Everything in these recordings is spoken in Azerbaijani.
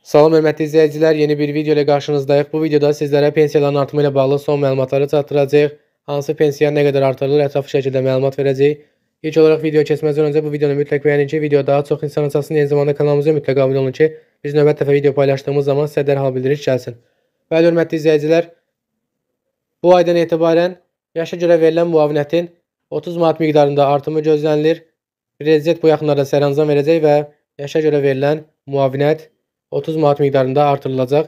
Salam hörmətli izləyicilər, yeni bir video ilə qarşınızdayıq. Bu videoda sizlərə pensiyaların artımı ilə bağlı son məlumatları çatdıracağıq. Hansı pensiya nə qədər artırılır, ətraflı şəkildə məlumat verəcəyik. İlk olaraq videoya keçməzdən öncə bu videonu mütləq bəyənin ki, video daha çox insana çatsın. Eyni zamanda kanalımıza mütləq abunə olun ki, biz növbəti dəfə video paylaşdığımız zaman sizə dərhal bildiriş gəlsin. Bəli, hörmətli izləyicilər, bu aydan etibarən yaşa görə verilən müavinətin 30 manat miqdarında artımı gözlənilir. Prezident bu yaxınlarda sərəncam verəcək və yaşa görə verilən müavinət 30 manat miqdarında artırılacaq.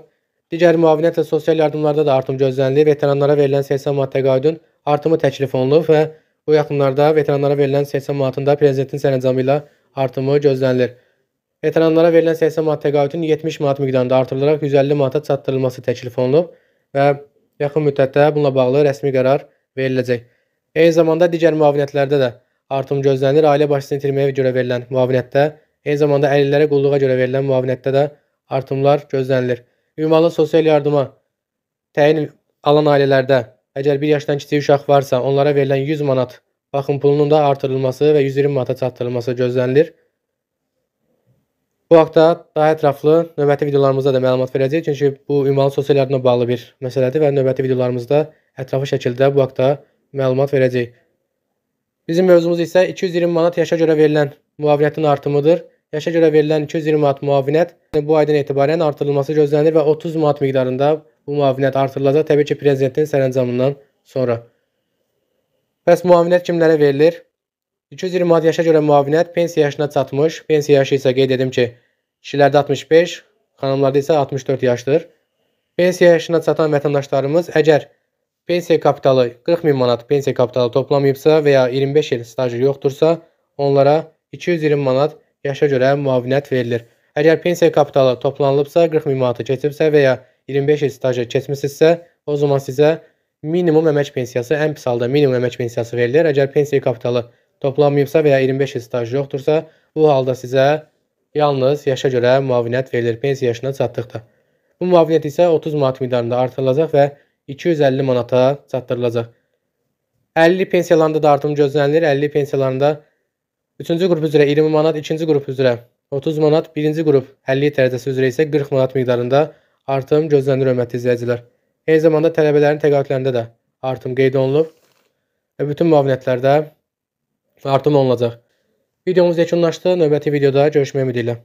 Digər müavinət və sosial yardımlarda da artım gözlənilir. Veteranlara verilən 80 manat təqaüdün artımı təklif olunub və bu yaxınlarda veteranlara verilən 80 manatın da prezidentin sərəncamı ilə artımı gözlənilir. Veteranlara verilən 80 manat təqaüdün 70 manat miqdarında artırılaraq 150 manata çatdırılması təklif olunub və yaxın müddətdə bununla bağlı rəsmi qərar veriləcək. Eyni zamanda digər müavinətlərdə də artım gözlənilir. Ailə başçısını itirməyə görə verilən müavinətdə, eyni zamanda əlillərə qulluğa görə verilən müavinətdə də artımlar gözlənilir. Ünvanlı sosial yardıma təyin alan ailələrdə əgər 1 yaşdan kiçik uşaq varsa, onlara verilən 100 manat baxım pulunun da artırılması və 120 manata çatdırılması gözlənilir. Bu haqda daha ətraflı növbəti videolarımızda da məlumat verəcəyik. Çünki bu ünvanlı sosial yardıma bağlı bir məsələdir və növbəti videolarımızda ətraflı şəkildə bu haqda məlumat verəcəyik. Bizim mövzumuz isə 220 manat yaşa görə verilən müavinətin artımıdır. Yaşa görə verilən 220 manat müavinət bu aydan etibarən artırılması gözlənilir və 30 manat miqdarında bu müavinət artırılacaq. Təbii ki, prezidentin sərəncamından sonra. Bəs müavinət kimlərə verilir? 220 manat yaşa görə müavinət pensiya yaşına çatmış. Pensiya yaşı isə qeyd edim ki, kişilərdə 65, xanımlarda isə 64 yaşdır. Pensiya yaşına çatan vətəndaşlarımız əgər pensiya kapitalı 40 min manat pensiya kapitalı toplamayıbsa və ya 25 il stajı yoxdursa, onlara 220 manat yaşa görə müavinət verilir. Əgər pensiya kapitalı toplanılıbsa, 40 min manatı keçibsə və ya 25 il stajı keçmişsinizsə, o zaman sizə minimum əmək pensiyası, ən pis halda minimum əmək pensiyası verilir. Əgər pensiya kapitalı toplanmayıbsa və ya 25 il stajı yoxdursa, bu halda sizə yalnız yaşa görə müavinət verilir pensiya yaşına çatdıqda. Bu müavinət isə 30 manat miqdarında artırılacaq və 250 manata çatdırılacaq. 50 pensiyalarında da artım gözlənilir. 50 pensiyalarında 3-cü qrup üzrə 20 manat, 2-ci qrup üzrə 30 manat, 1-ci qrup 50 dərəcəsi üzrə isə 40 manat miqdarında artım gözlənilir hörmətli izləyicilər. Eyni zamanda tələbələrin təqaüdlərində də artım qeyd olunub və bütün müavinətlərdə artım olunacaq. Videomuz yekunlaşdı. Növbəti videoda görüşmək ümidi ilə.